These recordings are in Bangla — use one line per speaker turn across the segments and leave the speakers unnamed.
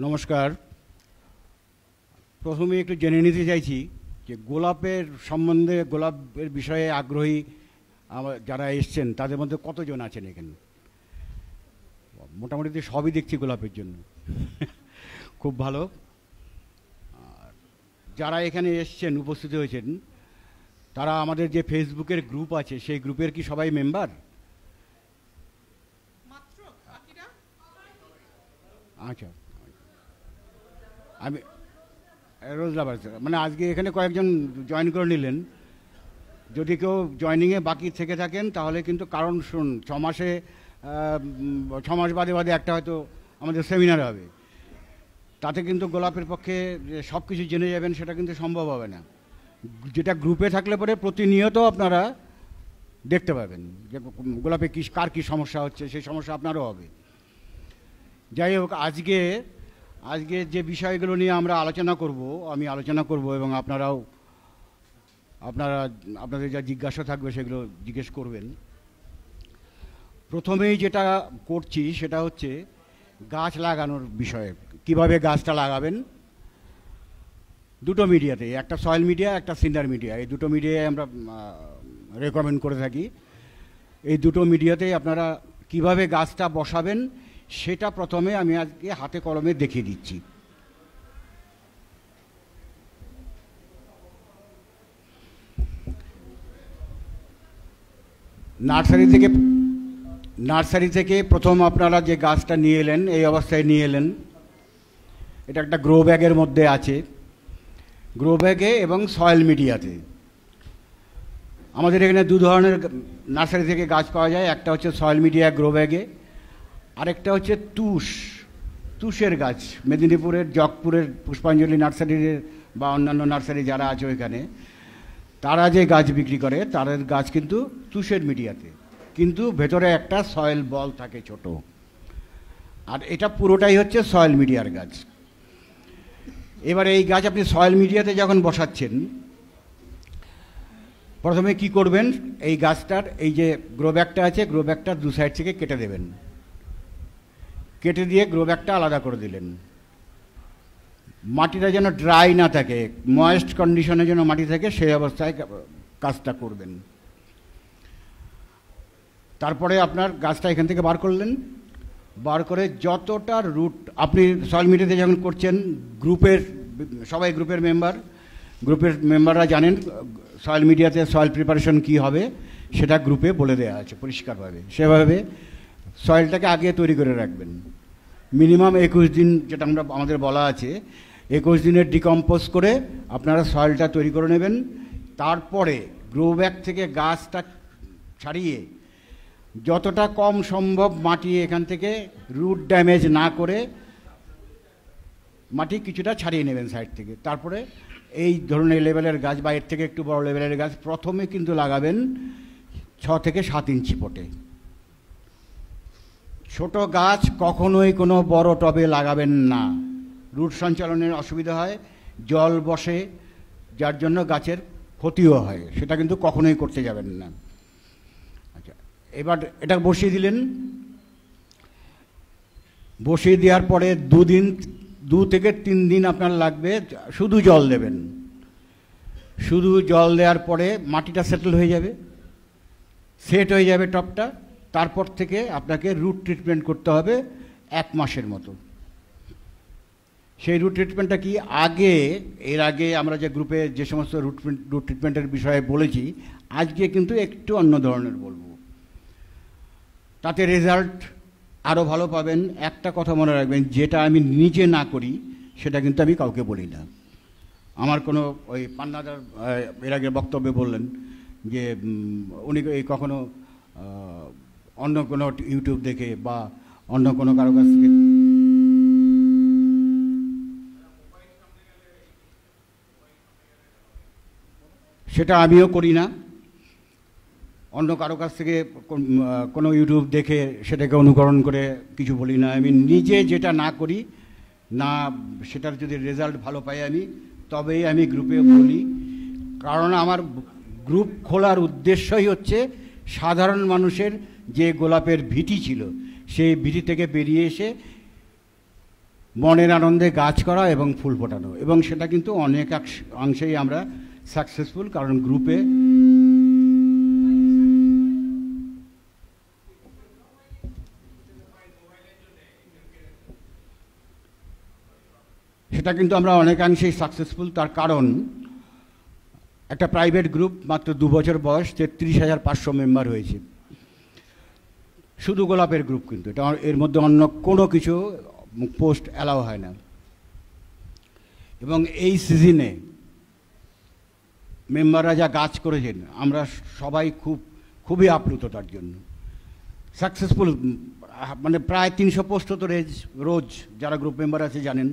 নমস্কার। প্রথমে একটু জেনে নিতে চাইছি যে গোলাপের সম্বন্ধে, গোলাপের বিষয়ে আগ্রহী যারা এসছেন তাদের মধ্যে কতজন আছেন এখানে? মোটামুটি সবই দেখছি গোলাপের জন্য। খুব ভালো। যারা এখানে এসছেন, উপস্থিত হয়েছেন, তারা আমাদের যে ফেসবুকের গ্রুপ আছে সেই গ্রুপের কি সবাই মেম্বার? আচ্ছা, আমি রোজলাবার মানে আজকে এখানে কয়েকজন জয়েন করে নিলেন। যদি কেউ জয়নিংয়ে বাকি থেকে থাকেন তাহলে কিন্তু, কারণ শুন, 6 মাস বাদে বাদে একটা হয়তো আমাদের সেমিনার হবে, তাতে কিন্তু গোলাপের পক্ষে সব কিছু জেনে যাবেন সেটা কিন্তু সম্ভব হবে না। যেটা গ্রুপে থাকলে পরে প্রতিনিয়ত আপনারা দেখতে পাবেন যে গোলাপে কার কী সমস্যা হচ্ছে, সেই সমস্যা আপনারও হবে। যাই হোক, আজকে যে বিষয়গুলো নিয়ে আমরা আলোচনা করব, আমি আলোচনা করব এবং আপনাদের যা জিজ্ঞাসা থাকবে সেগুলো জিজ্ঞেস করবেন। প্রথমেই যেটা করছি সেটা হচ্ছে গাছ লাগানোর বিষয়ে। কিভাবে গাছটা লাগাবেন দুটো মিডিয়াতে, একটা সয়েল মিডিয়া, একটা সিন্ডার মিডিয়া, এই দুটো মিডিয়ায় আমরা রেকমেন্ড করে থাকি। এই দুটো মিডিয়াতেই আপনারা কিভাবে গাছটা বসাবেন সেটা প্রথমে আমি আজকে হাতে কলমে দেখিয়ে দিচ্ছি। নার্সারি থেকে প্রথম আপনারা যে গাছটা নিয়ে এলেন, এই অবস্থায় নিয়ে এলেন। এটা একটা গ্রো ব্যাগের মধ্যে আছে, গ্রো ব্যাগে এবং সয়েল মিডিয়াতে। আমাদের এখানে দু ধরনের নার্সারি থেকে গাছ পাওয়া যায়, একটা হচ্ছে সয়েল মিডিয়া গ্রো ব্যাগে, আরেকটা হচ্ছে তুষের গাছ। মেদিনীপুরের জগপুরের পুষ্পাঞ্জলি নার্সারির বা অন্যান্য নার্সারি যারা আছে ওইখানে, তারা যে গাছ বিক্রি করে তাদের গাছ কিন্তু তুষের মিডিয়াতে, কিন্তু ভেতরে একটা সয়েল বল থাকে ছোট। আর এটা পুরোটাই হচ্ছে সয়েল মিডিয়ার গাছ। এবার এই গাছ আপনি সয়েল মিডিয়াতে যখন বসাচ্ছেন, প্রথমে কি করবেন, এই গাছটার এই যে গ্রো ব্যাগটা আছে, গ্রো ব্যাগটার দু সাইড থেকে কেটে দেবেন। কেটে দিয়ে গ্রো ব্যাগটা আলাদা করে দিলেন। মাটিটা যেন ড্রাই না থাকে, ময়েস্ট কন্ডিশনে যেন মাটি থাকে, সেই অবস্থায় কাজটা করবেন। তারপরে আপনার গাছটা এখান থেকে বার করলেন, বার করে যতটা রুট আপনি সয়েল মিডিয়াতে যখন করছেন, সবাই গ্রুপের মেম্বাররা জানেন সয়েল মিডিয়াতে সয়েল প্রিপারেশন কী হবে সেটা গ্রুপে বলে দেওয়া আছে পরিষ্কারভাবে। সেভাবে সয়েলটাকে আগে তৈরি করে রাখবেন। মিনিমাম 21 দিন, যেটা আমাদের বলা আছে, 21 দিনের ডিকম্পোজ করে আপনারা সয়েলটা তৈরি করে নেবেন। তারপরে গ্রো ব্যাগ থেকে গাছটা ছাড়িয়ে যতটা কম সম্ভব মাটি এখান থেকে রুট ড্যামেজ না করে মাটি কিছুটা ছাড়িয়ে নেবেন সাইড থেকে। তারপরে এই ধরনের লেভেলের গাছ বা এর থেকে একটু বড় লেভেলের গাছ প্রথমে কিন্তু লাগাবেন 6 থেকে 7 ইঞ্চি পটে। ছোট গাছ কখনোই কোনো বড় টবে লাগাবেন না, রুট সঞ্চালনের অসুবিধা হয়, জল বসে, যার জন্য গাছের ক্ষতিও হয়, সেটা কিন্তু কখনোই করতে যাবেন না। আচ্ছা, এবার এটা বসিয়ে দিলেন। বসিয়ে দেওয়ার পরে 2 থেকে 3 দিন আপনার লাগবে, শুধু জল দেবেন। শুধু জল দেওয়ার পরে মাটিটা সেটেল হয়ে যাবে, সেট হয়ে যাবে টবটা। তারপর থেকে আপনাকে রুট ট্রিটমেন্ট করতে হবে 1 মাসের মতো। সেই রুট ট্রিটমেন্টটা কি, এর আগে আমরা যে গ্রুপে যে সমস্ত রুট ট্রিটমেন্টের বিষয়ে বলেছি, আজকে কিন্তু একটু অন্য ধরনের বলবো, তাতে রেজাল্ট আরও ভালো পাবেন। একটা কথা মনে রাখবেন, যেটা আমি নিজে না করি সেটা কিন্তু আমি কাউকে বলি না। আমার কোনো ওই পান্নাদার এর আগে বক্তব্যে বললেন যে উনি কখনো অন্য কোনো ইউটিউব দেখে বা অন্য কোনো কারো কাছ থেকে, সেটা আমিও করি না। অন্য কারো কাছ থেকে কোনো ইউটিউব দেখে সেটাকে অনুকরণ করে কিছু বলি না। আমি নিজে যেটা না করি না, সেটার যদি রেজাল্ট ভালো পাই আমি, তবেই আমি গ্রুপে বলি। কারণ আমার গ্রুপ খোলার উদ্দেশ্যই হচ্ছে সাধারণ মানুষের যে গোলাপের ভীতি ছিল, সেই ভীতি থেকে বেরিয়ে এসে মনের আনন্দে গাছ করা এবং ফুল ফোটানো, এবং সেটা কিন্তু অনেক অংশেই আমরা সাকসেসফুল, কারণ গ্রুপে সেটা কিন্তু আমরা অনেকাংশেই সাকসেসফুল। তার কারণ একটা প্রাইভেট গ্রুপ, মাত্র 2 বছর বয়স, 33,500 মেম্বার হয়েছে, শুধু গোলাপের গ্রুপ, কিন্তু এটা এর মধ্যে অন্য কোনো কিছু পোস্ট অ্যালাউ হয় না। এবং এই সিজনে মেম্বাররা যা গাছ করেছেন আমরা সবাই খুবই আপ্লুত তার জন্য। সাকসেসফুল, মানে প্রায় 300 পোস্ট তো রোজ যারা গ্রুপ মেম্বার আছে জানেন।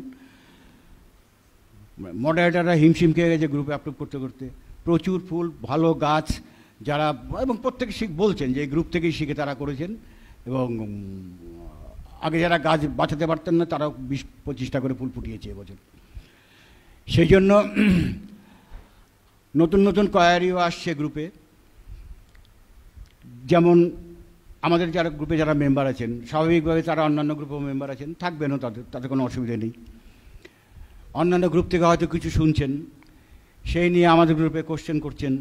মডারেটাররা হিমশিম খেয়ে গেছে গ্রুপে আপলোড করতে করতে। প্রচুর ফুল, ভালো গাছ, যারা এবং প্রত্যেকে বলছেন যে এই গ্রুপ থেকেই শিখে তারা করেছেন। এবং আগে যারা গাছ বাঁচাতে পারতেন না তারাও 20-25টা করে ফুল ফুটিয়েছে এবছর। সেই জন্য নতুন নতুন কোয়ারিও আসছে গ্রুপে। যেমন আমাদের যারা গ্রুপে যারা মেম্বার আছেন, স্বাভাবিকভাবে তারা অন্যান্য গ্রুপেও মেম্বার আছেন, থাকবেনও, তাতে কোনো অসুবিধা নেই। অন্যান্য গ্রুপ থেকে হয়তো কিছু শুনছেন, সেই নিয়ে আমাদের গ্রুপে কোশ্চেন করছেন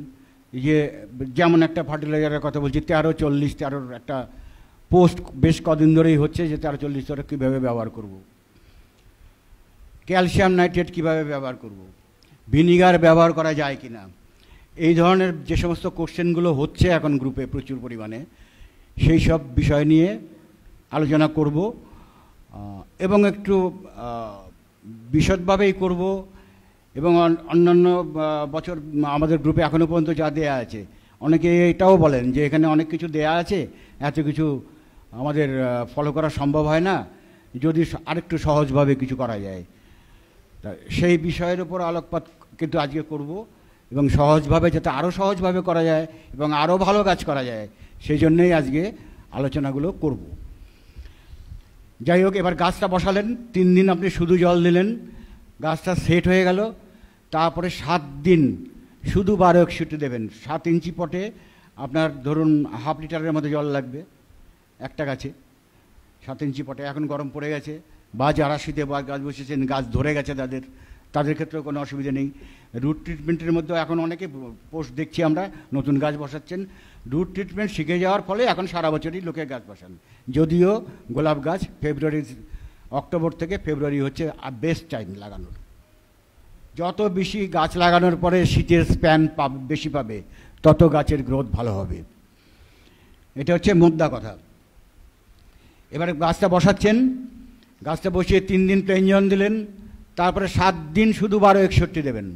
যে, যেমন একটা ফার্টিলাইজারের কথা বলছি, 13-40-13 একটা পোস্ট বেশ কদিন ধরেই হচ্ছে যে 13-40 কীভাবে ব্যবহার করব, ক্যালসিয়াম নাইট্রেট কীভাবে ব্যবহার করব, ভিনিগার ব্যবহার করা যায় কি না, এই ধরনের যে সমস্ত কোশ্চেনগুলো হচ্ছে এখন গ্রুপে প্রচুর পরিমাণে, সেই সব বিষয় নিয়ে আলোচনা করব এবং একটু বিশদভাবেই করব। এবং অন্যান্য বছর আমাদের গ্রুপে এখনও পর্যন্ত যা দেয়া আছে, অনেকে এটাও বলেন যে এখানে অনেক কিছু দেয়া আছে, এত কিছু আমাদের ফলো করা সম্ভব হয় না, যদি আরেকটু সহজভাবে কিছু করা যায়। তা সেই বিষয়ের উপর আলোকপাত কিন্তু আজকে করব, এবং সহজভাবে, যাতে আরও সহজভাবে করা যায় এবং আরও ভালো কাজ করা যায়, সেই জন্যই আজকে আলোচনাগুলো করব। যাই হোক, এবার গাছটা বসালেন, 3 দিন আপনি শুধু জল দিলেন, গাছটা সেট হয়ে গেল। তারপরে 7 দিন শুধু 12-61 দেবেন। 7 ইঞ্চি পটে আপনার ধরুন 1/2 লিটারের মতো জল লাগবে একটা গাছে। 7 ইঞ্চি পটে এখন গরম পড়ে গেছে, বা যারা শীতে বা গাছ বসেছেন, গাছ ধরে গেছে তাদের ক্ষেত্রেও কোনো অসুবিধা নেই। রুট ট্রিটমেন্টের মধ্যেও এখন অনেকে পোস্ট দেখছি আমরা, নতুন গাছ বসাচ্ছেন। রুট ট্রিটমেন্ট শিখে যাওয়ার ফলে এখন সারা বছরই লোকে গাছ বসান। যদিও গোলাপ গাছ অক্টোবর থেকে ফেব্রুয়ারি হচ্ছে বেস্ট টাইম লাগানোর। যত বেশি গাছ লাগানোর পরে শীতের স্প্যান বেশি পাবে, তত গাছের গ্রোথ ভালো হবে। এটা হচ্ছে মোদ্দা কথা। এবারে গাছটা বসাচ্ছেন, গাছটা বসিয়ে 3 দিন প্লেন জল দিলেন, তারপরে 7 দিন শুধু 12-61 দেবেন,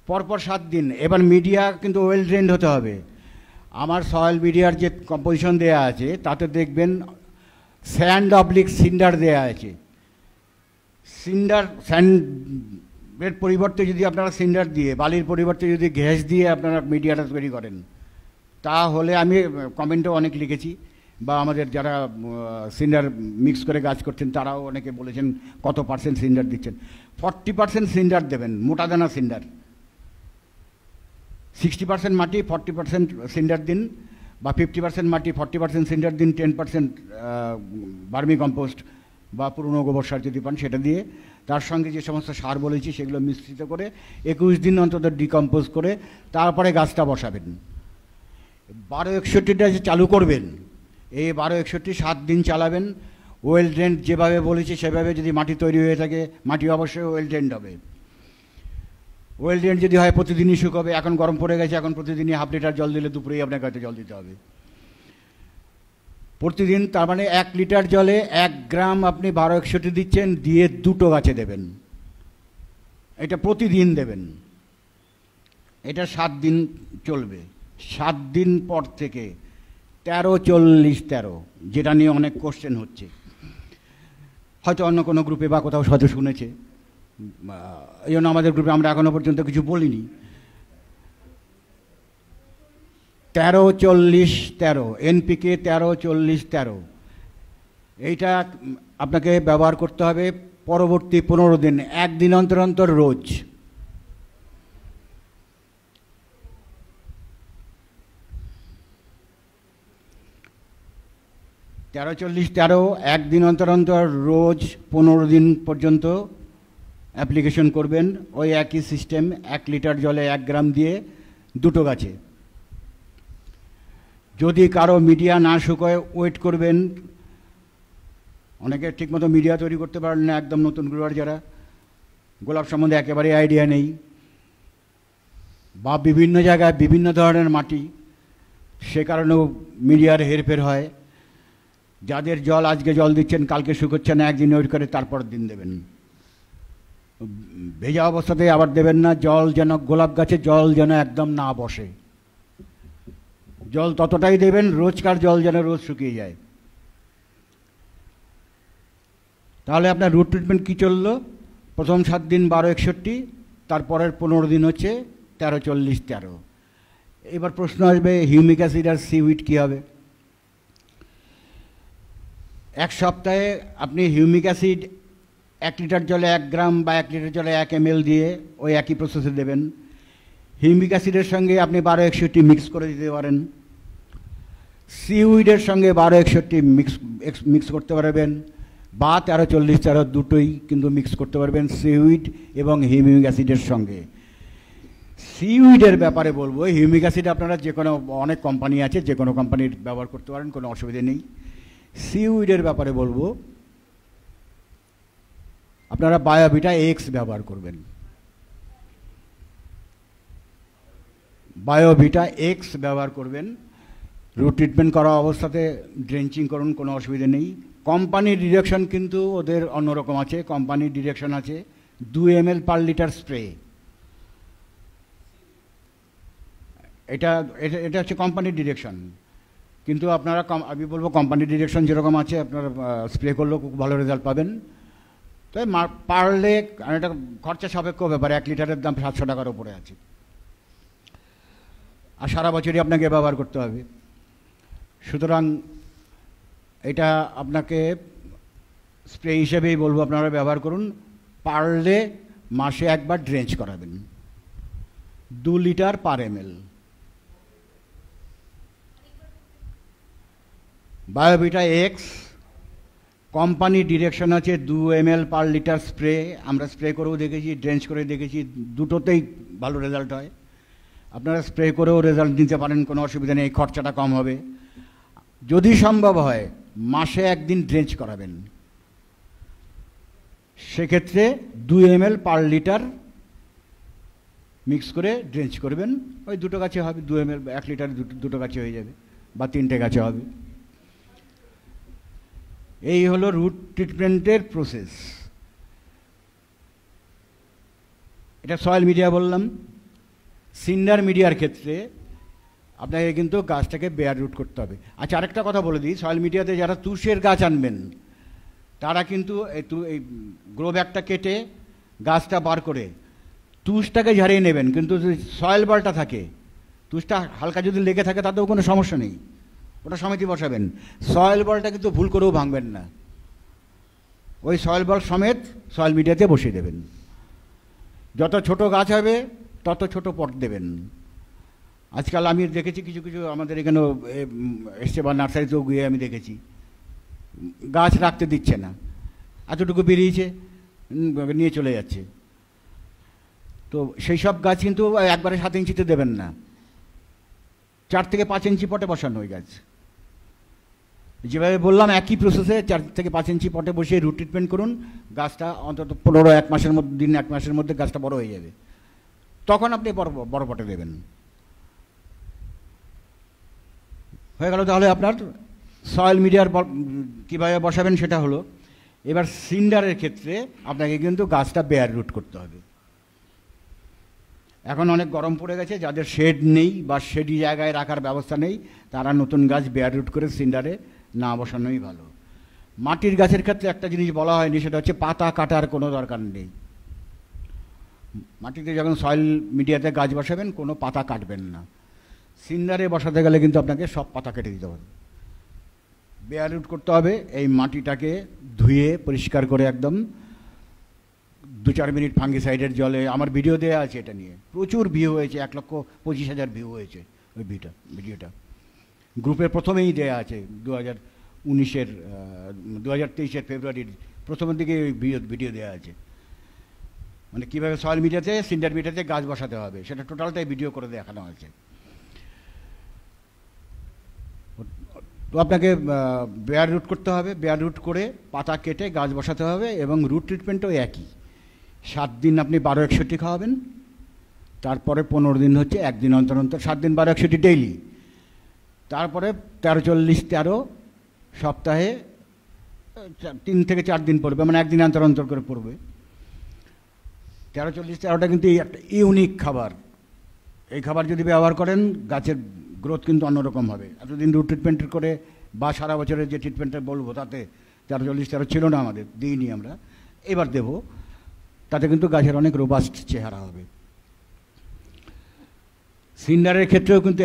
পরপর 7 দিন। এবার মিডিয়া কিন্তু ওয়েল ড্রেন্ড হতে হবে। আমার সয়েল মিডিয়ার যে কম্পোজিশন দেয়া আছে তাতে দেখবেন স্যান্ড/সিন্ডার দেয়া আছে। স্যান্ডের পরিবর্তে যদি আপনারা সিন্ডার দিয়ে, বালির পরিবর্তে যদি গ্যাস দিয়ে আপনারা মিডিয়াটা তৈরি করেন, তাহলে আমি কমেন্টও অনেক লিখেছি, বা আমাদের যারা সিন্ডার মিক্স করে গাছ করছেন তারাও অনেকে বলেছেন কত পার্সেন্ট সিন্ডার দিচ্ছেন। 40% সিন্ডার দেবেন, মোটা দানা সিন্ডার। 60% মাটি, 40% সিন্ডার দিন, বা 50% মাটি, 40% সিন্ডার দিন, 10% ভার্মি কম্পোস্ট বা পুরনো গোবর সার যদি পান সেটা দিয়ে, তার সঙ্গে যে সমস্ত সার বলেছি সেগুলো মিশ্রিত করে 21 দিন অন্তত ডিকম্পোজ করে তারপরে গাছটা বসাবেন। 12-61টা যে চালু করবেন, এই 12-61 7 দিন চালাবেন। ওয়েল ড্রেন্ড যেভাবে বলেছি সেভাবে যদি মাটি তৈরি হয়ে থাকে, মাটি অবশ্যই ওয়েল ড্রেন্ড হবে। ওয়েল ড্রেন্ড যদি হয় প্রতিদিনই শুকাবে। এখন গরম পড়ে গেছে, এখন প্রতিদিনই 1/2 লিটার জল দিলে দুপুরেই আপনাকে হয়তো জল দিতে হবে প্রতিদিন। তার মানে 1 লিটার জলে 1 গ্রাম আপনি 12-61 দিচ্ছেন, দিয়ে 2টো গাছে দেবেন। এটা প্রতিদিন দেবেন। এটা 7 দিন চলবে। 7 দিন পর থেকে 13-40-13, যেটা নিয়ে অনেক কোশ্চেন হচ্ছে, হয়তো অন্য কোনো গ্রুপে বা কোথাও হয়তো শুনেছে, এই জন্য আমাদের গ্রুপে আমরা এখনো পর্যন্ত কিছু বলিনি। 13-40-13 এনপিকে 13-40-13, এইটা আপনাকে ব্যবহার করতে হবে পরবর্তী 15 দিন, 1 দিন অন্তর অন্তর রোজ। 13-40-13 একদিন অন্তর অন্তর রোজ 15 দিন পর্যন্ত অ্যাপ্লিকেশন করবেন। ওই একই সিস্টেম, 1 লিটার জলে 1 গ্রাম দিয়ে 2 গাছে। যদি কারো মিডিয়া না শুকোয় ওয়েট করবেন। অনেকে ঠিকমতো মিডিয়া তৈরি করতে পারেন না, একদম নতুন গ্রোয়ার যারা, গোলাপ সম্বন্ধে একেবারে আইডিয়া নেই, বা বিভিন্ন জায়গায় বিভিন্ন ধরনের মাটি, সে কারণেও মিডিয়ার হেরফের হয়। যাদের জল আজকে জল দিচ্ছেন, কালকে শুকোচ্ছে না, একদিন ওয়েট করে তারপর দিন দেবেন। ভেজা অবস্থাতে আবার দেবেন না। জল যেন গোলাপ গাছে জল যেন একদম না বসে, জল ততটাই দেবেন, রোজকার জল যেন রোজ শুকিয়ে যায়। তাহলে আপনার রুট ট্রিটমেন্ট কী চললো? প্রথম 7 দিন 12-61, তারপরের 15 দিন হচ্ছে 13-40-13। এবার প্রশ্ন আসবে, হিউমিক অ্যাসিড আর সিউইড কী হবে? 1 সপ্তাহে আপনি হিউমিক অ্যাসিড 1 লিটার জলে 1 গ্রাম বা 1 লিটার জলে 1 ml দিয়ে ওই একই প্রসেসে দেবেন। হিউমিক অ্যাসিডের সঙ্গে আপনি 12-61 মিক্স করে দিতে পারেন। সিউইডের সঙ্গে 12-61 মিক্স করতে পারবেন, বা 13-40-13 দুটোই কিন্তু মিক্স করতে পারবেন সিউইড এবং হিউমিক অ্যাসিডের সঙ্গে। সিউইডের ব্যাপারে বলবো, হিউমিক অ্যাসিড আপনারা যে কোনো, অনেক কোম্পানি আছে, যে কোনো কোম্পানির ব্যবহার করতে পারেন, কোনো অসুবিধা নেই। সিউইডের ব্যাপারে বলবো, আপনারা বায়োভিটা এক্স ব্যবহার করবেন। বায়োভিটা এক্স ব্যবহার করবেন। রুট ট্রিটমেন্ট করা অবস্থাতে ড্রেঞ্চিং করুন, কোনো অসুবিধা নেই। কোম্পানির ডিরেকশন কিন্তু ওদের অন্যরকম আছে। কোম্পানির ডিরেকশন আছে 2 ml পার লিটার স্প্রে। এটা এটা হচ্ছে কোম্পানির ডিরেকশন। কিন্তু আপনারা, আমি বলবো কোম্পানির ডিরেকশন যেরকম আছে আপনারা স্প্রে করলেও খুব ভালো রেজাল্ট পাবেন। তো পারলে, এটা খরচা সাপেক্ষ ব্যাপার, 1 লিটারের দাম 700 টাকার উপরে আছে, আর সারা বছরই আপনাকে ব্যবহার করতে হবে। সুতরাং এটা আপনাকে স্প্রে হিসেবেই বলবো আপনারা ব্যবহার করুন। পারলে মাসে একবার ড্রেঞ্চ করাবেন, 2 litre per ml। বায়োভিটা x company direction আছে 2 ml পার লিটার স্প্রে। আমরা স্প্রে করেও দেখেছি, ড্রেঞ্চ করে দেখেছি, দুটোতেই ভালো রেজাল্ট হয়। আপনারা স্প্রে করেও রেজাল্ট নিতে পারেন, কোনো অসুবিধা নেই, খরচাটা কম হবে। যদি সম্ভব হয় মাসে 1 দিন ড্রেঞ্চ করাবেন, সেক্ষেত্রে 2 ml পার লিটার মিক্স করে ড্রেঞ্চ করবেন। ওই 2টো গাছে হবে, 2 ml 1 লিটার 2টো গাছে হয়ে যাবে, বা 3টে গাছে হবে। এই হলো রুট ট্রিটমেন্টের প্রসেস। এটা সয়েল মিডিয়া বললাম। সিন্ডার মিডিয়ার ক্ষেত্রে আপনাকে কিন্তু গাছটাকে বেয়ার রুট করতে হবে। আচ্ছা, আরেকটা কথা বলে দিই, সয়েল মিডিয়াতে যারা তুষের গাছ আনবেন, তারা কিন্তু এই গ্রো ব্যাগটা কেটে গাছটা বার করে তুষটাকে ঝাড়িয়ে নেবেন। কিন্তু যদি সয়েল বলটা থাকে, তুষটা হালকা যদি লেগে থাকে তাতেও কোনো সমস্যা নেই, ওটা সমিতি বসাবেন। সয়েল বলটা কিন্তু ভুল করেও ভাঙবেন না, ওই সয়েল বল সমেত সয়েল মিডিয়াতে বসিয়ে দেবেন। যত ছোট গাছ হবে তত ছোট পট দেবেন। আজকাল আমি দেখেছি কিছু কিছু আমাদের এখানে এসছে, বা নার্সারিতেও গিয়ে আমি দেখেছি, গাছ রাখতে দিচ্ছে না, এতটুকু বেরিয়েছে নিয়ে চলে যাচ্ছে। তো সেই সব গাছ কিন্তু একবারে 7 ইঞ্চিতে দেবেন না, 4 থেকে 5 ইঞ্চি পটে বসানো ওই গাছ। যেভাবে বললাম একই প্রসেসে 4 থেকে 5 ইঞ্চি পটে বসিয়ে রুট ট্রিটমেন্ট করুন। গাছটা অন্তত 1 মাসের মধ্যে, 1 মাসের মধ্যে গাছটা বড় হয়ে যাবে, তখন আপনি বড় পটে দেবেন। হয়ে গেল। তাহলে আপনার সয়েল মিডিয়ার কীভাবে বসাবেন সেটা হলো। এবার সিন্ডারের ক্ষেত্রে আপনাকে কিন্তু গাছটা বেয়ার রুট করতে হবে। এখন অনেক গরম পড়ে গেছে, যাদের শেড নেই বা শেডি জায়গায় রাখার ব্যবস্থা নেই, তারা নতুন গাছ বেয়ার রুট করে সিন্ডারে না বসানোই ভালো। মাটির গাছের ক্ষেত্রে একটা জিনিস বলা হয়নি, সেটা হচ্ছে পাতা কাটার কোনো দরকার নেই। মাটিতে যখন সয়েল মিডিয়াতে গাছ বসাবেন, কোনো পাতা কাটবেন না। সিন্ডারে বসাতে গেলে কিন্তু আপনাকে সব পাতা কেটে দিতে হবে। বেয়ার রুট করতে হবে, এই মাটিটাকে ধুয়ে পরিষ্কার করে একদম 2-4 মিনিট ফাঙ্গিসাইডের জলে, আমার ভিডিও দেওয়া আছে এটা নিয়ে, প্রচুর ভিউ হয়েছে, 1,25,000 ভিউ হয়েছে ওই ভিডিওটা। গ্রুপের প্রথমেই দেওয়া আছে, 19-এর 2023-এর ফেব্রুয়ারির প্রথমের দিকে ওই ভিডিও দেওয়া আছে, মানে কীভাবে সয়েল মিডিয়াতে সিন্ডার মিডিয়াতে গাছ বসাতে হবে সেটা টোটালটাই ভিডিও করে দেখানো আছে। তো আপনাকে বেয়ার রুট করতে হবে, বেয়ার রুট করে পাতা কেটে গাছ বসাতে হবে, এবং রুট ট্রিটমেন্টও একই। 7 দিন আপনি 12-61 খাওয়াবেন, তারপরে 15 দিন হচ্ছে 1 দিন অন্তর অন্তর, 7 দিন 12-61 ডেইলি, তারপরে 13-40-13 সপ্তাহে 3 থেকে 4 দিন পড়বে, মানে 1 দিন অন্তর অন্তর করে পড়বে। 13-40-13টা কিন্তু একটা ইউনিক খাবার, এই খাবার যদি ব্যবহার করেন গাছের গ্রোথ কিন্তু অন্যরকম হবে। এতদিন রুট ট্রিটমেন্ট করে বা সারা বছরের যে ট্রিটমেন্টটা বলবো তাতে 13-40-13 ছিল না, আমাদের দিইনি আমরা, এবার দেব, তাতে কিন্তু গাছের অনেক রোবাস্ট চেহারা হবে। সিন্ডারের ক্ষেত্রেও কিন্তু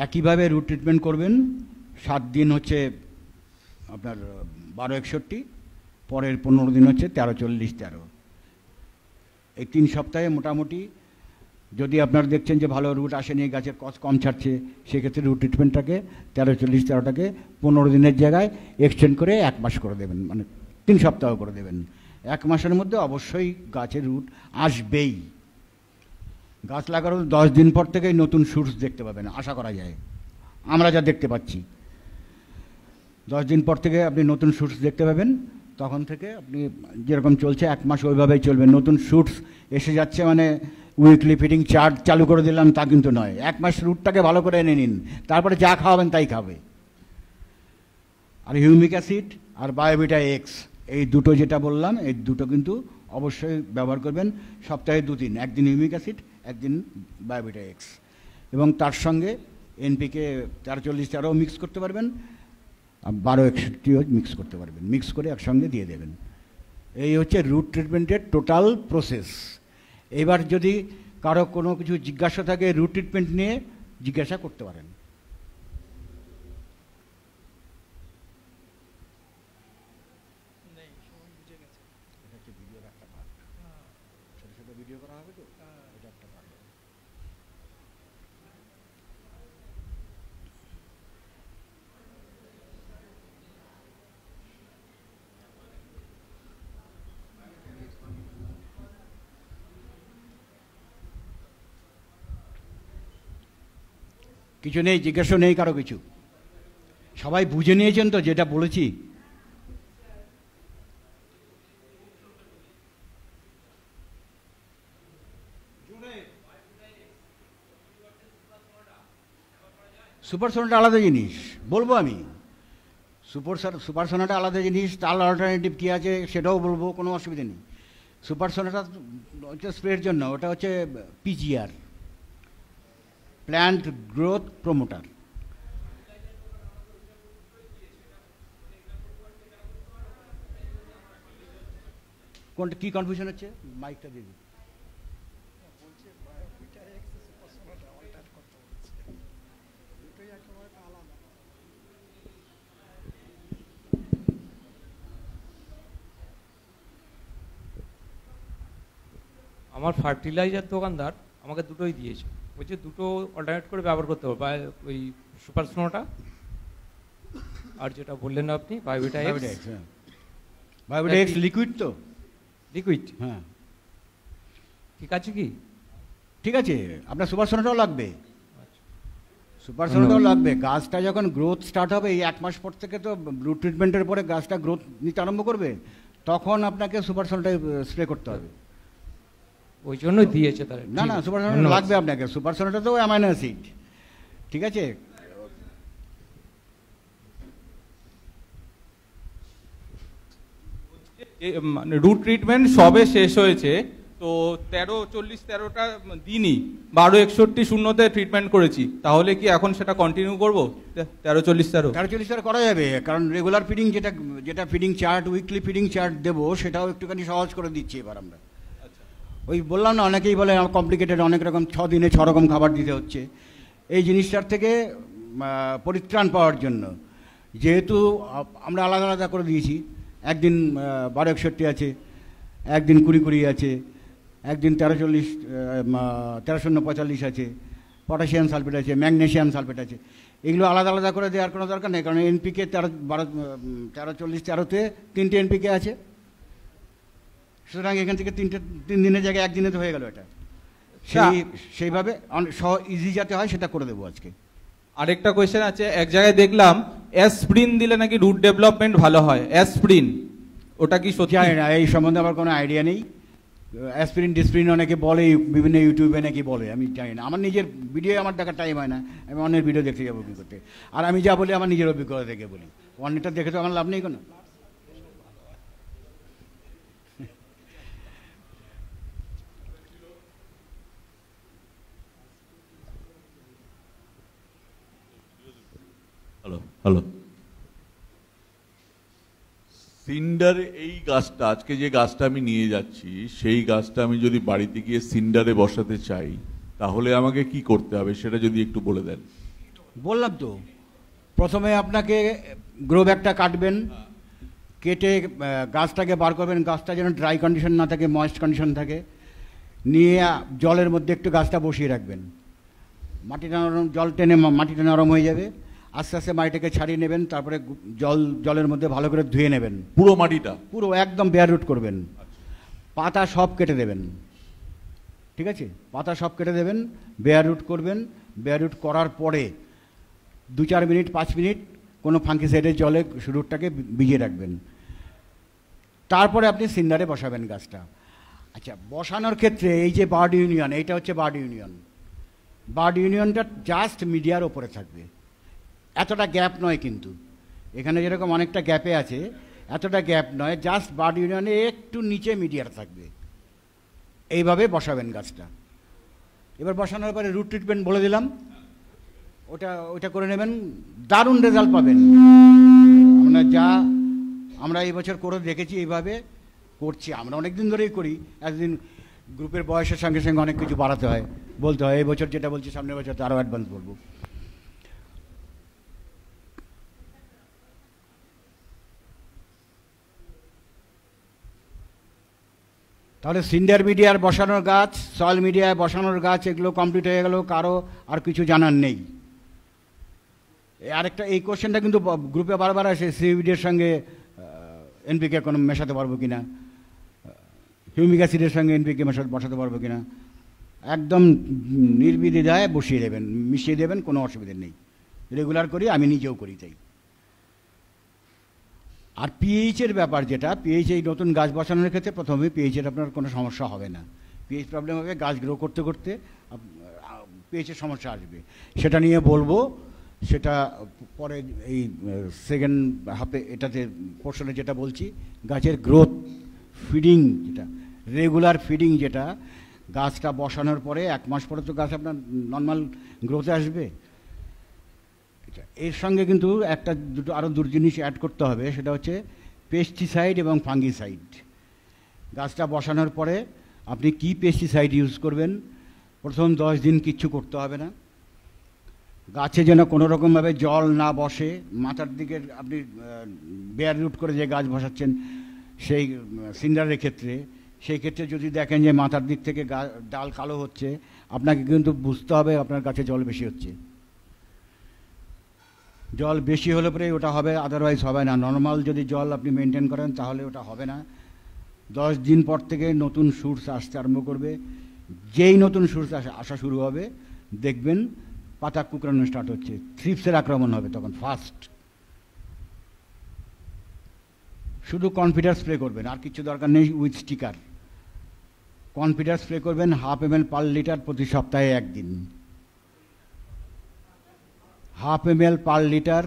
একইভাবে রুট ট্রিটমেন্ট করবেন। 7 দিন হচ্ছে আপনার 12-61, পরের 15 দিন হচ্ছে 13-40-13। এই 3 সপ্তাহে মোটামুটি যদি আপনারা দেখছেন যে ভালো রুট আসেনি, গাছের কম ছাড়ছে, সেক্ষেত্রে রুট ট্রিটমেন্টটাকে 13-40-13টাকে 15 দিনের জায়গায় এক্সটেন্ড করে 1 মাস করে দেবেন, মানে 3 সপ্তাহ করে দেবেন। 1 মাসের মধ্যে অবশ্যই গাছের রুট আসবেই। গাছ লাগানোর 10 দিন পর থেকেই নতুন শুটস দেখতে পাবেন, আশা করা যায়, আমরা যা দেখতে পাচ্ছি। 10 দিন পর থেকে আপনি নতুন শুটস দেখতে পাবেন, তখন থেকে আপনি যেরকম চলছে 1 মাস ওইভাবেই চলবেন। নতুন শুটস এসে যাচ্ছে মানে উইকলি ফিডিং চার্ট চালু করে দিলাম তা কিন্তু নয়, 1 মাস রুটটাকে ভালো করে এনে নিন, তারপরে যা খাওয়াবেন তাই খাবে। আর হিউমিক অ্যাসিড আর বায়োভিটা এক্স, এই দুটো যেটা বললাম, এই দুটো কিন্তু অবশ্যই ব্যবহার করবেন সপ্তাহে 2 দিন, 1 দিন হিউমিক অ্যাসিড, 1 দিন বায়োভিটা এক্স, এবং তার সঙ্গে এনপিকে 13-40-13 মিক্স করতে পারবেন, 12-61ও মিক্স করতে পারবেন, মিক্স করে একসঙ্গে দিয়ে দেবেন। এই হচ্ছে রুট ট্রিটমেন্টের টোটাল প্রসেস। এবার যদি কারো কোনো কিছু জিজ্ঞাসা থাকে রুট ট্রিটমেন্ট নিয়ে, জিজ্ঞাসা করতে পারেন। ভিডিও করা হবে তো, এটা একটা ভালো। কিছু নেই, জিজ্ঞাসা নেই কারো কিছু, সবাই বুঝে নিয়েছেন তো যেটা বলেছি? সুপার সোনাটা আলাদা জিনিস, বলবো আমি। সুপার সোনাটা আলাদা জিনিস, তার অল্টারনেটিভ কী আছে সেটাও বলবো, কোনো অসুবিধা নেই। সুপার সোনাটা হচ্ছে স্প্রের জন্য, ওটা হচ্ছে পিজিআর, প্ল্যান্ট গ্রোথ প্রমোটার। কোনটা কী কনফিউশন হচ্ছে? মাইকটা দিয়ে দিন।
আমার ফার্টিলাইজার দোকানদার আমাকে দুটোই দিয়েছে, বলছে দুটো অল্টারনেট করে ব্যবহার করতে হবে, ওই সুপার স্নোটা আর যেটা বললেন আপনি বায়োভিটা এক্স।
বায়োভিটা এক্স লিকুইড তো?
লিকুইড,
হ্যাঁ
ঠিক আছে। কি
ঠিক আছে, আপনার সুপার সোনাটাও লাগবে, সুপার সোনাটাও লাগবে। গাছটা যখন গ্রোথ স্টার্ট হবে, এই 1 মাস পর থেকে তো রুট ট্রিটমেন্টের পরে গাছটা গ্রোথ নিতে আরম্ভ করবে, তখন আপনাকে সুপার সোনাটা স্প্রে করতে হবে।
ওই জন্যই দিয়েছে তারা।
না না, সুপার সোনাটা লাগবে আপনাকে, সুপার সোনাটা তো অ্যামাইনো অ্যাসিড, ঠিক আছে।
মানে রুট ট্রিটমেন্ট সবে শেষ হয়েছে, তো 13-40-13টা দিনই 12-61-0-তে ট্রিটমেন্ট করেছি, তাহলে কি এখন সেটা কন্টিনিউ করবো 13-40-13?
13-40 করা যাবে, কারণ রেগুলার ফিডিং যেটা feeding chart, weekly feeding chart দেবো, সেটাও একটুখানি সহজ করে দিচ্ছি এবার আমরা। ওই বললাম না, অনেকেই বলে কমপ্লিকেটেড, অনেক রকম 6 দিনে 6 রকম খাবার দিতে হচ্ছে। এই জিনিসটার থেকে পরিত্রাণ পাওয়ার জন্য যেহেতু আমরা আলাদা আলাদা করে দিয়েছি, 1 দিন 12-61 আছে, 1 দিন 20-20 আছে, 1 দিন 13-40-13-45 আছে, পটাশিয়াম সালফেট আছে, ম্যাগনেশিয়াম সালফেট আছে। এগুলো আলাদা আলাদা করে দেওয়ার কোনো দরকার নেই, কারণ এনপিকে 13-40-13-তে 3টে এনপিকে আছে। সুতরাং এখান থেকে 3 দিনের জায়গায় 1 দিনে তো হয়ে গেল এটা। সেইভাবে ইজি যাতে হয় সেটা করে দেবো আজকে।
আরেকটা কোয়েশ্চেন আছে, এক জায়গায় দেখলাম অ্যাসপ্রিন দিলে নাকি রুট ডেভেলপমেন্ট ভালো হয়, অ্যাসপ্রিন ওটা কি সত্যি?
জানি না, এই সম্বন্ধে আমার কোনো আইডিয়া নেই। অ্যাসপিরিন ডিসপ্রিন অনেকে বলে, বিভিন্ন ইউটিউবে নাকি বলে, আমি জানি না। আমার নিজের ভিডিও আমার দেখার টাইম হয় না, আমি অন্যের ভিডিও দেখতে যাবো কী করতে। আর আমি যা বলি আমার নিজের অভিজ্ঞতা থেকে বলি, অন্যটা দেখে তো আমার লাভ নেই কোনো।
হ্যালো হ্যালো, সিন্ডার এই গাছটা, আজকে যে গাছটা আমি নিয়ে যাচ্ছি, সেই গাছটা আমি যদি বাড়িতে গিয়ে সিন্ডারে বসাতে চাই, তাহলে আমাকে কি করতে হবে সেটা যদি একটু বলে দেন।
বললাম তো, প্রথমে আপনাকে গ্রো ব্যাগটা কাটবেন, কেটে গাছটাকে বার করবেন। গাছটা যেন ড্রাই কন্ডিশন না থাকে, ময়েস্ট কন্ডিশন থাকে। নিয়ে জলের মধ্যে একটু গাছটা বসিয়ে রাখবেন। মাটিটা নরম, জল টেনে মাটিটা নরম হয়ে যাবে। আস্তে আস্তে মাটিটাকে ছাড়িয়ে নেবেন, তারপরে জলের মধ্যে ভালো করে ধুয়ে নেবেন।
পুরো মাটিটা?
পুরো একদম বেয়ার রুট করবেন। পাতা সব কেটে দেবেন, ঠিক আছে? পাতা সব কেটে দেবেন, বেয়ার রুট করবেন। বেয়ার রুট করার পরে 2-4 মিনিট 5 মিনিট কোনো ফাঙ্গিসাইডের জলে রুটটাকে ভিজিয়ে রাখবেন। তারপরে আপনি সিন্ডারে বসাবেন গাছটা। আচ্ছা, বসানোর ক্ষেত্রে এই যে বার্ড ইউনিয়ন, এইটা হচ্ছে বার্ড ইউনিয়ন। বার্ড ইউনিয়নটা জাস্ট মিডিয়ার ওপরে থাকবে, এতটা গ্যাপ নয় কিন্তু। এখানে যেরকম অনেকটা গ্যাপে আছে, এতটা গ্যাপ নয়, জাস্ট বার্ড ইউনিয়নে একটু নিচে মিডিয়ার থাকবে। এইভাবে বসাবেন গাছটা। এবার বসানোর পরে রুট ট্রিটমেন্ট বলে দিলাম, ওটা করে নেবেন, দারুণ রেজাল্ট পাবেন। আমরা এই বছর করে দেখেছি, এইভাবে করছি আমরা, অনেক দিন ধরেই করি। একদিন গ্রুপের বয়সের সঙ্গে সঙ্গে অনেক কিছু বাড়াতে হয়, বলতে হয়। এই বছর যেটা বলছি, সামনের বছর তো আরও অ্যাডভান্স বলবো। তাহলে সিন্ডার মিডিয়ার বসানোর গাছ, সয়েল মিডিয়ায় বসানোর গাছ, এগুলো কমপ্লিট হয়ে গেল। কারো আর কিছু জানার নেই? আরেকটা, এই কোশ্চেনটা কিন্তু গ্রুপে বারবার আসে, সিভিডির সঙ্গে এনপিকে কোনো মেশাতে পারবো কিনা, হিউমিক অ্যাসিডের সঙ্গে এনপিকে বসাতে পারবো কিনা। একদম নির্বিধায় বসিয়ে দেবেন, মিশিয়ে দেবেন, কোনো অসুবিধা নেই। রেগুলার করি, আমি নিজেও করি তাই। আর পিএইচের ব্যাপার, যেটা পিএইচ, এই নতুন গাছ বসানোর ক্ষেত্রে প্রথমে পিএইচের আপনার কোনো সমস্যা হবে না। পিএইচ প্রবলেম হবে, গাছ গ্রো করতে করতে পিএইচের সমস্যা আসবে, সেটা নিয়ে বলবো। সেটা পরে এই সেকেন্ড হাফে এটাতে পোর্শনে যেটা বলছি, গাছের গ্রোথ, ফিডিং, যেটা রেগুলার ফিডিং, যেটা গাছটা বসানোর পরে 1 মাস পরে তো গাছ আপনার নর্মাল গ্রোথে আসবে। এর সঙ্গে কিন্তু আরও দুটো জিনিস অ্যাড করতে হবে, সেটা হচ্ছে পেস্টিসাইড এবং ফাঙ্গিসাইড। গাছটা বসানোর পরে আপনি কি পেস্টিসাইড ইউজ করবেন, প্রথম 10 দিন কিচ্ছু করতে হবে না। গাছে যেন কোনো রকমভাবে জল না বসে, মাথার দিকে আপনি বেয়ার রুট করে যে গাছ বসাচ্ছেন সেই সিন্ডারের ক্ষেত্রে, সেই ক্ষেত্রে যদি দেখেন যে মাথার দিক থেকে ডাল কালো হচ্ছে, আপনাকে কিন্তু বুঝতে হবে আপনার গাছে জল বেশি হচ্ছে। জল বেশি হলে পরে ওটা হবে, আদারওয়াইজ হবে না। নর্মাল যদি জল আপনি মেনটেন করেন তাহলে ওটা হবে না। 10 দিন পর থেকে নতুন সুর্স আসতে আরম্ভ করবে। যেই নতুন সুর্স আসা শুরু হবে, দেখবেন পাতা কুকড়ানো স্টার্ট হচ্ছে, থ্রিপসের আক্রমণ হবে তখন ফার্স্ট। শুধু কনফিডার স্প্রে করবেন, আর কিছু দরকার নেই। উইথ স্টিকার কনফিডার স্প্রে করবেন 1/2 ml পার লিটার প্রতি সপ্তাহে 1 দিন। 1/2 ml পার লিটার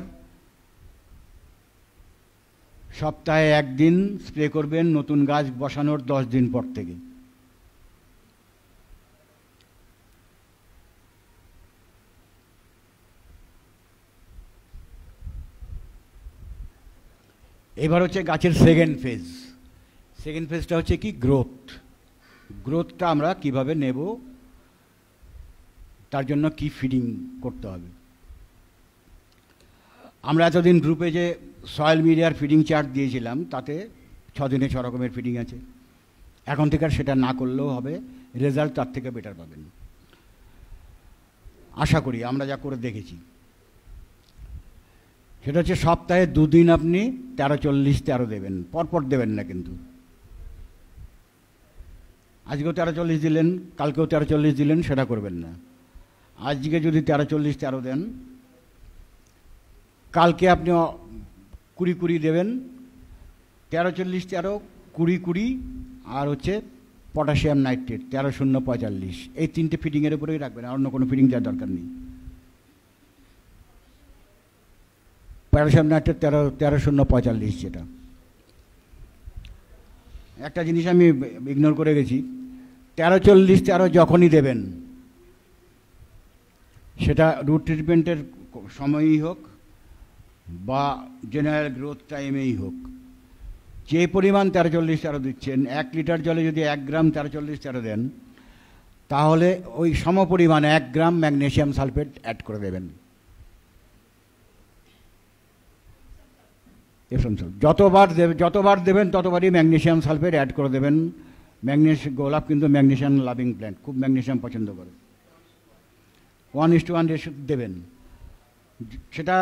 সপ্তাহে 1 দিন স্প্রে করবেন নতুন গাছ বসানোর 10 দিন পর থেকে। এবার হচ্ছে গাছের সেকেন্ড ফেজ। সেকেন্ড ফেজটা হচ্ছে কি, গ্রোথ। গ্রোথটা আমরা কিভাবে নেব, তার জন্য কি ফিডিং করতে হবে। আমরা এতদিন গ্রুপে যে সয়েল মিডিয়ার ফিডিং চার্ট দিয়েছিলাম, তাতে 6 দিনে 6 রকমের ফিডিং আছে। এখন থেকে আর সেটা না করলেও হবে, রেজাল্ট তার থেকে বেটার পাবেন আশা করি, আমরা যা করে দেখেছি। সেটা হচ্ছে সপ্তাহে 2 দিন আপনি 13-40-13 দেবেন, পরপর দেবেন না কিন্তু। আজকেও 13-40 দিলেন, কালকেও 13-40 দিলেন, সেটা করবেন না। আজকে যদি 13-40-13 দেন, কালকে আপনি 20-20 দেবেন, 13-40-13, 20-20, আর হচ্ছে পটাশিয়াম নাইট্রেট 13-0-45, এই 3টে ফিডিংয়ের উপরেই রাখবেন, আর অন্য কোনো ফিডিং দেওয়ার দরকার নেই। পটাশিয়াম নাইট্রেট 13-0-45 যেটা। একটা জিনিস আমি ইগনোর করে গেছি, 13-40-13 যখনই দেবেন, সেটা রুট ট্রিটমেন্টের সময়ই হোক বা জেনারেল গ্রোথ টাইমেই হোক, যে পরিমাণ 13-40-13 দিচ্ছেন, 1 লিটার জলে যদি 1 গ্রাম 13-40-13 দেন, তাহলে ওই সমপরিমাণ 1 গ্রাম ম্যাগনেসিয়াম সালফেট অ্যাড করে দেবেন। যতবার দেবেন ততবারই ম্যাগনেসিয়াম সালফেট অ্যাড করে দেবেন। গোলাপ কিন্তু ম্যাগনেসিয়াম লাভিং প্ল্যান্ট, খুব ম্যাগনেসিয়াম পছন্দ করে। 1:1 রেশিও দেবেন, সেটা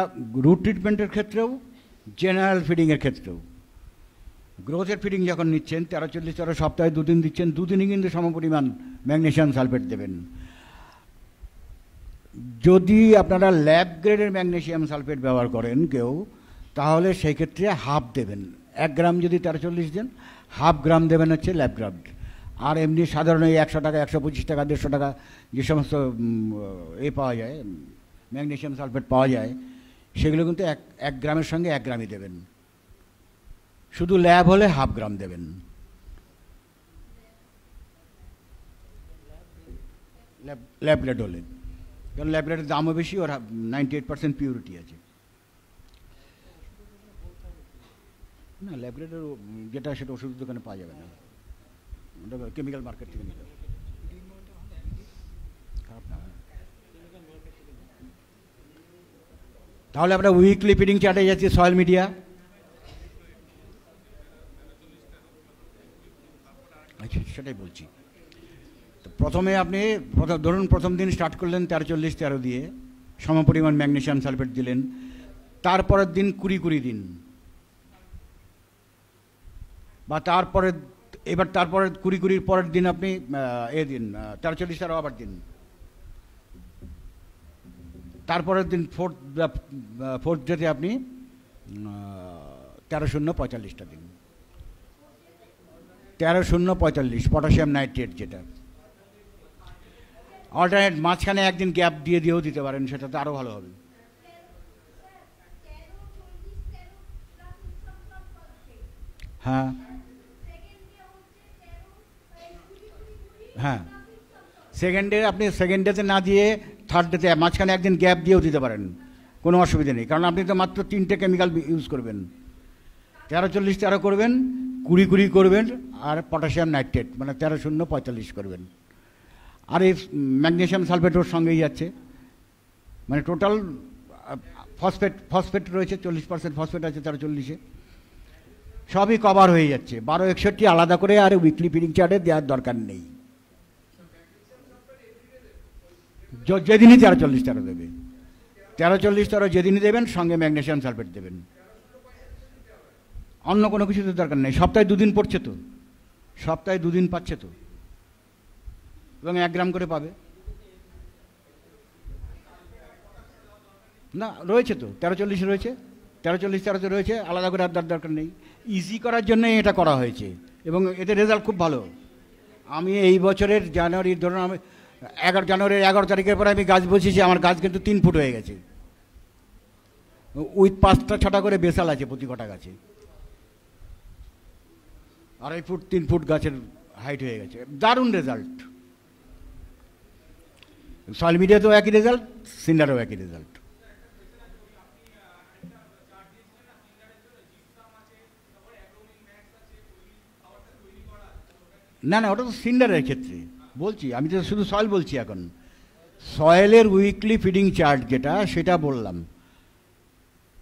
রুট ট্রিটমেন্টের ক্ষেত্রেও, জেনারেল ফিডিংয়ের ক্ষেত্রেও। গ্রোথের ফিডিং যখন নিচ্ছেন 13-40-13 সপ্তাহে 2 দিন দিচ্ছেন, 2 দিনই কিন্তু সমপরিমাণ ম্যাগনেসিয়াম সালফেট দেবেন। যদি আপনারা ল্যাব গ্রেডের ম্যাগনেসিয়াম সালফেট ব্যবহার করেন কেউ, তাহলে সেই ক্ষেত্রে হাফ দেবেন। 1 গ্রাম যদি 13-40 দেন, হাফ গ্রাম দেবেন হচ্ছে ল্যাব গ্রাফট। আর এমনি সাধারণ এই 100 টাকা, 125 টাকা, 150 টাকা যে সমস্ত পাওয়া যায়, ম্যাগনেসিয়াম সালফেট পাওয়া যায়, সেগুলো কিন্তু 1 গ্রামের সঙ্গে 1 গ্রামই দেবেন। শুধু ল্যাব হলে হাফ গ্রাম দেবেন। ল্যাবলেট হলে, কারণ ল্যাবলেটের দামও বেশি, ওর 98% পিউরিটি আছে। না, ল্যাবলেটের যেটা সেটা ওষুধ দোকানে পাওয়া যাবে না, ওটা কেমিক্যাল মার্কেট থেকে নিতে হবে। খারাপ না। তাহলে আমরা উইকলি ফিডিং চার্টে যাচ্ছি, সয়েল মিডিয়া। আচ্ছা, সেটাই বলছি। তো প্রথমে আপনি ধরুন প্রথম দিন স্টার্ট করলেন 13-40-13 দিয়ে, সমপরিমাণ ম্যাগনেসিয়াম সালফেট দিলেন। তারপরের দিন 20-20 দিন, বা তারপরে তারপরে 20-20 পরের দিন আপনি দিন 13-40-13 আবার দিন। তারপরের দিন ফোর্থ ডেতে আপনি 13-0-45টা দিন, 13-0-45 পটাশিয়াম নাইট্রেট যেটা। অল্টারনেট মাঝখানে একদিন গ্যাপ দিয়েও দিতে পারেন, সেটা তো আরও ভালো হবে। হ্যাঁ হ্যাঁ, আপনি সেকেন্ড ডেতে না দিয়ে থার্ড ডেতে মাঝখানে একদিন গ্যাপ দিয়েও দিতে পারেন, কোনো অসুবিধা নেই। কারণ আপনি তো মাত্র 3টে কেমিক্যাল ইউজ করবেন। 13-40-13 করবেন, 20-20 করবেন, আর পটাশিয়াম নাইট্রেট মানে 13-0-45 করবেন। আর এই ম্যাগনেসিয়াম সালফেট ওর সঙ্গেই যাচ্ছে, মানে টোটাল ফসফেট রয়েছে, 40% ফসফেট আছে 13-40-এ, সবই কভার হয়ে যাচ্ছে। 12-61 আলাদা করে আর উইকলি ফিডিং চার্টে দেওয়ার দরকার নেই। যেদিনই 13-40-13 দেবে, 13-40-13 যেদিনই দেবেন, সঙ্গে ম্যাগনেসিয়াম সালফেট দেবেন। অন্য কোনো কিছু তো দরকার নেই। সপ্তাহে 2 দিন পড়ছে তো, সপ্তাহে 2 দিন পাচ্ছে তো, এবং 1 গ্রাম করে পাবে না। রয়েছে তো 13-40 রয়েছে, 13-40-13 রয়েছে, আলাদা করে আর দরকার নেই। ইজি করার জন্যই এটা করা হয়েছে, এবং এতে রেজাল্ট খুব ভালো। আমি এই বছরের জানুয়ারি, ধরুন আমি জানুয়ারির 11 তারিখের পরে আমি গাছ বসিয়েছি, আমার গাছ কিন্তু 3 ফুট হয়ে গেছে, উইথ 5টা-6টা করে বেসাল আছে প্রতি কটা গাছে। 2.5 ফুট 3 ফুট গাছের হাইট হয়ে গেছে, দারুণ রেজাল্ট। সয়েল মিডিয়াতেও একই রেজাল্ট, সিন্ডারেও একই রেজাল্ট। না না, ওটা তো সিন্ডারের ক্ষেত্রে বলছি, আমি তো শুধু সয়েল বলছি এখন। সয়েলের উইকলি ফিডিং চার্ট যেটা, সেটা বললাম।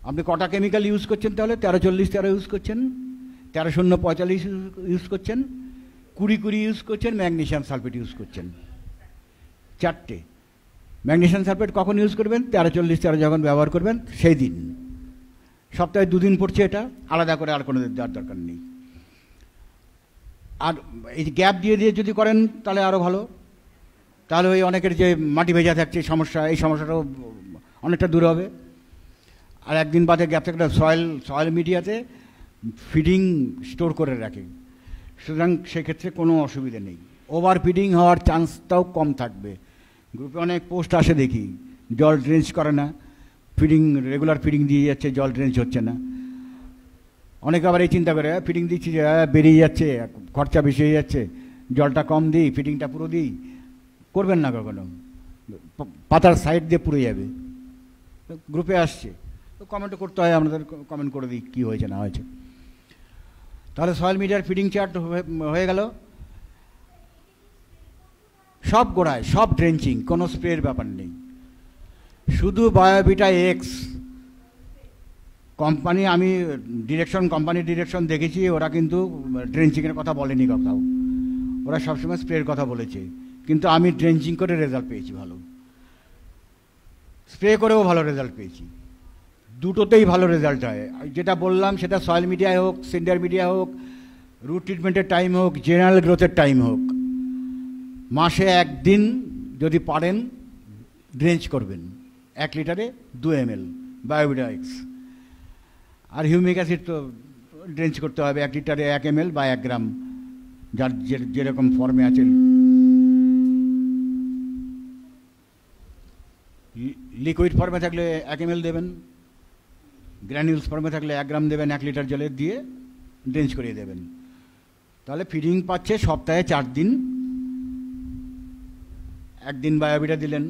আপনি কটা কেমিক্যাল ইউজ করছেন তাহলে? 13-40-13 ইউজ করছেন, 13-0-45 ইউজ করছেন, 20-20 ইউজ করছেন, ম্যাগনেসিয়াম সালফেট ইউজ করছেন, 4টে। ম্যাগনেসিয়াম সালফেট কখন ইউজ করবেন? 13-40-13 যখন ব্যবহার করবেন সেই দিন। সপ্তাহে 2 দিন পড়ছে, এটা আলাদা করে আর কোনো দেওয়ার দরকার নেই। আর এই গ্যাপ দিয়ে দিয়ে যদি করেন তাহলে আরও ভালো, তাহলে ওই অনেকের যে মাটি ভেজা থাকছে সমস্যা, এই সমস্যাটাও অনেকটা দূর হবে। আর একদিন বাদে গ্যাপ থাকলে সয়েল মিডিয়াতে ফিডিং স্টোর করে রাখে, সুতরাং সেক্ষেত্রে কোনো অসুবিধা নেই, ওভার ফিডিং হওয়ার চান্সটাও কম থাকবে। গ্রুপে অনেক পোস্ট আসে দেখি, জল ড্রেঞ্চ করে না, ফিডিং রেগুলার ফিডিং দিয়ে যাচ্ছে, জল ড্রেঞ্চ হচ্ছে না। অনেকে আবার এই চিন্তা করে ফিডিং দিচ্ছি যে বেরিয়ে যাচ্ছে, খরচা বেশি হয়ে যাচ্ছে, জলটা কম দিই, ফিডিংটা পুরো দিই। করবেন না কখনো, পাতার সাইড দিয়ে পুড়ে যাবে। গ্রুপে আসছে তো কমেন্টও করতে হয়, আপনাদের কমেন্ট করে দিই কী হয়েছে না হয়েছে। তাহলে সয়েল মিডিয়ার ফিডিং চার্ট হয়ে গেল। সব গোড়ায় সব ড্রেঞ্চিং, কোনো স্প্রের ব্যাপার নেই, শুধু বায়োভিটা এক্স কোম্পানি, আমি কোম্পানির ডিরেকশন দেখেছি, ওরা কিন্তু ড্রেঞ্চিংয়ের কথা বলেনি কোথাও, ওরা সবসময় স্প্রের কথা বলেছে, কিন্তু আমি ড্রেঞ্চিং করে রেজাল্ট পেয়েছি ভালো, স্প্রে করেও ভালো রেজাল্ট পেয়েছি, দুটোতেই ভালো রেজাল্ট হয়। যেটা বললাম সেটা সয়েল মিডিয়ায় হোক, সিন্ডার মিডিয়া হোক, রুট ট্রিটমেন্টের টাইম হোক, জেনারেল গ্রোথের টাইম হোক, মাসে 1 দিন যদি পারেন ড্রেঞ্চ করবেন, 1 লিটারে 2 ml বায়োভিটা এক্স। আর হিউমিক অ্যাসিড তো ড্রেঞ্চ করতে হবে 1 লিটারে 1 ml বা 1 গ্রাম, যার যেরকম ফর্মে আছে। লিকুইড ফর্মে থাকলে 1 ml দেবেন, গ্র্যানিউলস ফর্মে থাকলে 1 গ্রাম দেবেন, 1 লিটার জলে দিয়ে ড্রেঞ্চ করিয়ে দেবেন। তাহলে ফিডিং পাচ্ছে সপ্তাহে 4 দিন, 1 দিন বায়োভিটা দিলেন,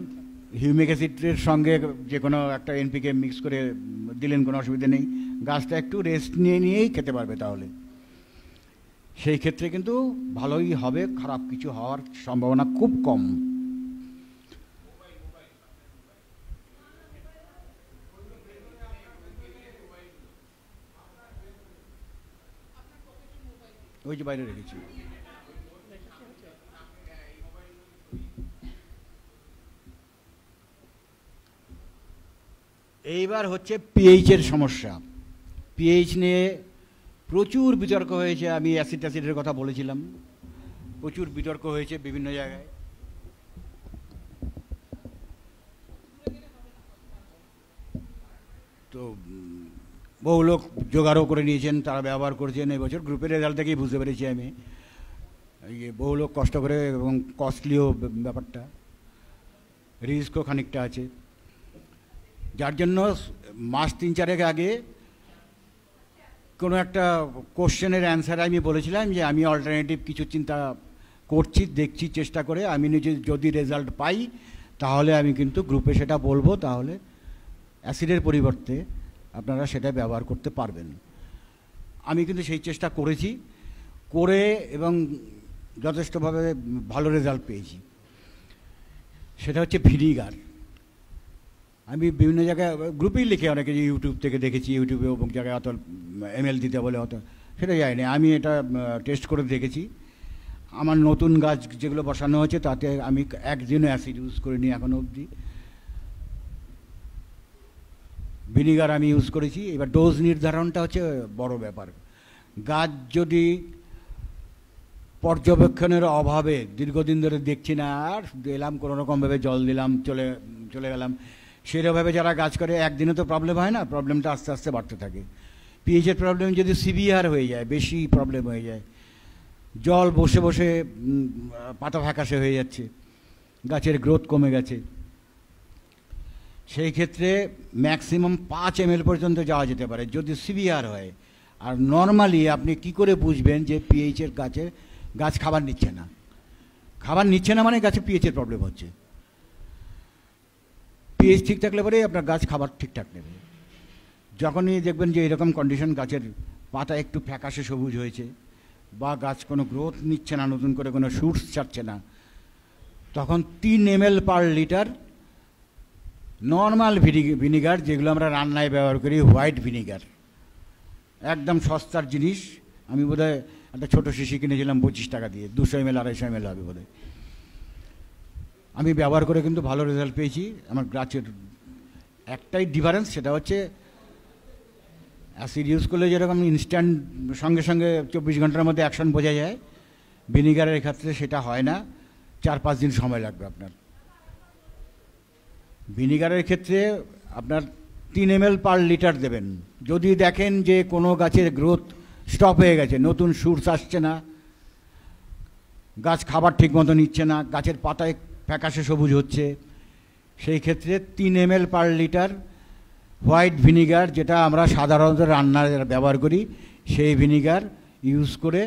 হিউমিক অ্যাসিডের সঙ্গে যে কোনো একটা এনপিকে মিক্স করে দিলেন, কোনো অসুবিধা নেই, গাছটা একটু রেস্ট নিয়েই খেতে পারবে। তাহলে সেই ক্ষেত্রে কিন্তু ভালোই হবে, খারাপ কিছু হওয়ার সম্ভাবনা খুব কম। ওই যে বাইরে রেখেছি। এইবার হচ্ছে পিএইচের সমস্যা। পিএইচ নিয়ে প্রচুর বিতর্ক হয়েছে, আমি অ্যাসিড ট্যাসিডের কথা বলেছিলাম, প্রচুর বিতর্ক হয়েছে বিভিন্ন জায়গায়। তো বহু লোক জোগাড়ও করে নিয়েছেন, তারা ব্যবহার করছেন। এবছর গ্রুপের রেজাল্ট থেকেই বুঝতে পেরেছি আমি, বহু লোক কষ্ট করে, এবং কস্টলিও ব্যাপারটা, রিস্কও খানিকটা আছে, যার জন্য মাস 3-4 আগে কোনো একটা কোশ্চেনের অ্যান্সারে আমি বলেছিলাম যে আমি অল্টারনেটিভ কিছু চিন্তা করছি, দেখছি, চেষ্টা করে আমি নিজে যদি রেজাল্ট পাই তাহলে আমি কিন্তু গ্রুপে সেটা বলবো, তাহলে অ্যাসিডের পরিবর্তে আপনারা সেটা ব্যবহার করতে পারবেন। আমি কিন্তু সেই চেষ্টা করেছি, করে এবং যথেষ্টভাবে ভালো রেজাল্ট পেয়েছি। সেটা হচ্ছে ভিনিগার। আমি বিভিন্ন জায়গায় গ্রুপেই লিখে অনেকে, যে ইউটিউব থেকে দেখেছি, ইউটিউবে অমুক জায়গায় অত ml দিতে বলে, অত সেটা যায়নি। আমি এটা টেস্ট করে দেখেছি, আমার নতুন গাছ যেগুলো বসানো হয়েছে তাতে আমি একদিনও অ্যাসিড ইউজ করিনি এখনো অবধি। ভিনিগার আমি ইউজ করেছি। এবার ডোজ নির্ধারণটা হচ্ছে বড় ব্যাপার। গাছ যদি পর্যবেক্ষণের অভাবে দীর্ঘদিন ধরে দেখছি না, আর এলাম কোনো রকমভাবে জল দিলাম, চলে গেলাম, সেরকমভাবে যারা গাছ করে একদিনে তো প্রবলেম হয় না, প্রবলেমটা আস্তে আস্তে বাড়তে থাকে। পিএইচের প্রবলেম যদি সিভিয়ার হয়ে যায়, বেশি প্রবলেম হয়ে যায়, জল বসে বসে পাতা ফ্যাকাশে হয়ে যাচ্ছে, গাছের গ্রোথ কমে গেছে, সেই ক্ষেত্রে ম্যাক্সিমাম 5 ml পর্যন্ত যাওয়া যেতে পারে যদি সিভিয়ার হয়। আর নর্মালি আপনি কি করে বুঝবেন যে পিএইচের গাছ খাবার নিচ্ছে না? খাবার নিচ্ছে না মানে গাছে পিএইচের প্রবলেম হচ্ছে। পিএইচ ঠিক থাকলে পরেই আপনার গাছ খাবার ঠিকঠাক নেবে। যখনই দেখবেন যে এরকম কন্ডিশন, গাছের পাতা একটু ফ্যাকাশে সবুজ হয়েছে, বা গাছ কোনো গ্রোথ নিচ্ছে না, নতুন করে কোনো শুটস ছাড়ছে না, তখন 3 ml per litre normal vinegar, যেগুলো আমরা রান্নায় ব্যবহার করি, হোয়াইট ভিনিগার, একদম সস্তার জিনিস। আমি বোধহয় একটা ছোটো শিশি কিনেছিলাম 25 টাকা দিয়ে, 200 ml 250 ml হবে বোধহয়। আমি ব্যবহার করে কিন্তু ভালো রেজাল্ট পেয়েছি। আমার গাছের একটাই ডিফারেন্স, সেটা হচ্ছে অ্যাসিড ইউজ করলে যেরকম ইনস্ট্যান্ট সঙ্গে সঙ্গে 24 ঘন্টার মধ্যে অ্যাকশন বোঝা যায়, ভিনিগারের ক্ষেত্রে সেটা হয় না, 4-5 দিন সময় লাগবে আপনার। ভিনিগারের ক্ষেত্রে আপনার 3 ml পার লিটার দেবেন। যদি দেখেন যে কোনো গাছের গ্রোথ স্টপ হয়ে গেছে, নতুন শুটস আসছে না, গাছ খাবার ঠিক মতো নিচ্ছে না, গাছের পাতায় ফ্যাকাশে সবুজ হচ্ছে, সেই ক্ষেত্রে 3 ml per litre white vinegar, যেটা আমরা সাধারণত রান্নার ব্যবহার করি, সেই ভিনিগার ইউজ করে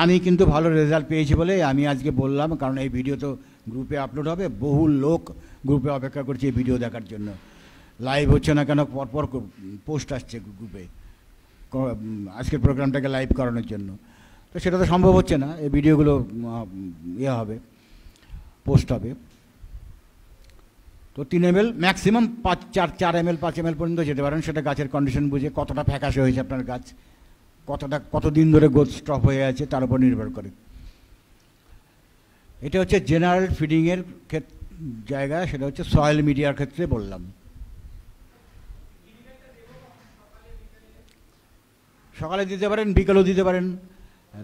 আমি কিন্তু ভালো রেজাল্ট পেয়েছি বলে আমি আজকে বললাম। কারণ এই ভিডিও তো গ্রুপে আপলোড হবে, বহু লোক গ্রুপে অপেক্ষা করছে এই ভিডিও দেখার জন্য। লাইভ হচ্ছে না কেন, পরপর পোস্ট আসছে গ্রুপে আজকের প্রোগ্রামটাকে লাইভ করানোর জন্য, তো সেটা তো সম্ভব হচ্ছে না। এই ভিডিওগুলো ইয়ে হবে, পোস্ট হবে। তো 3 ml ম্যাক্সিমাম 4 ml 5 ml পর্যন্ত যেতে পারেন, সেটা গাছের কন্ডিশন বুঝে, কতটা ফ্যাকাশে হয়েছে আপনার গাছ, কতদিন ধরে গ্রোথ স্টপ হয়ে আছে তার উপর নির্ভর করে। এটা হচ্ছে জেনারেল ফিডিংয়ের জায়গা, সেটা হচ্ছে সয়েল মিডিয়ার ক্ষেত্রে বললাম। সকালে দিতে পারেন, বিকেলেও দিতে পারেন,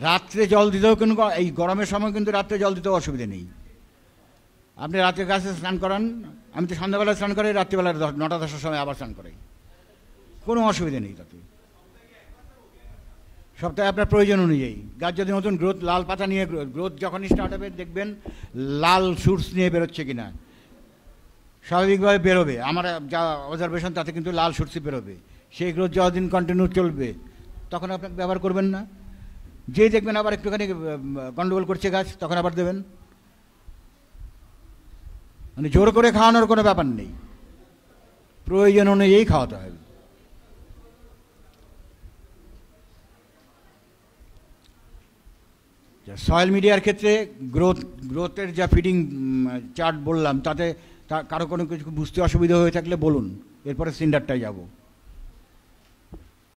রাত্রে জল দিতেও কিন্তু, এই গরমের সময় কিন্তু রাত্রে জল দিতেও অসুবিধা নেই। আপনি রাত্রে গাছে স্নান করান, আমি তো সন্ধ্যাবেলা স্নান করাই, রাত্রিবেলা 9টা-10টার সময় আবার স্নান করাই, কোনো অসুবিধা নেই তাতে। সপ্তাহে আপনার প্রয়োজন অনুযায়ী, গাছ যদি নতুন গ্রোথ, লাল পাতা নিয়ে গ্রোথ যখনই স্টার্ট হবে দেখবেন লাল শুটস নিয়ে বেরোচ্ছে কিনা, স্বাভাবিকভাবে বেরোবে, আমার যা অবজারভেশন তাতে কিন্তু লাল শুটসই বেরোবে। সেই গ্রোথ যতদিন কন্টিনিউ চলবে তখন আপনাকে ব্যবহার করবেন না। যেই দেখবেন আবার একটুখানি গন্ডগোল করছে গাছ, তখন আবার দেবেন। মানে জোর করে খাওয়ানোর কোনো ব্যাপার নেই, প্রয়োজন অনুযায়ী খাওয়াতে হবে। সয়েল মিডিয়ার ক্ষেত্রে গ্রোথের যা ফিডিং চার্ট বললাম, তাতে কারো কোনো কিছু বুঝতে অসুবিধা হয়ে থাকলে বলুন, এরপরে সিন্ডারটায় যাব।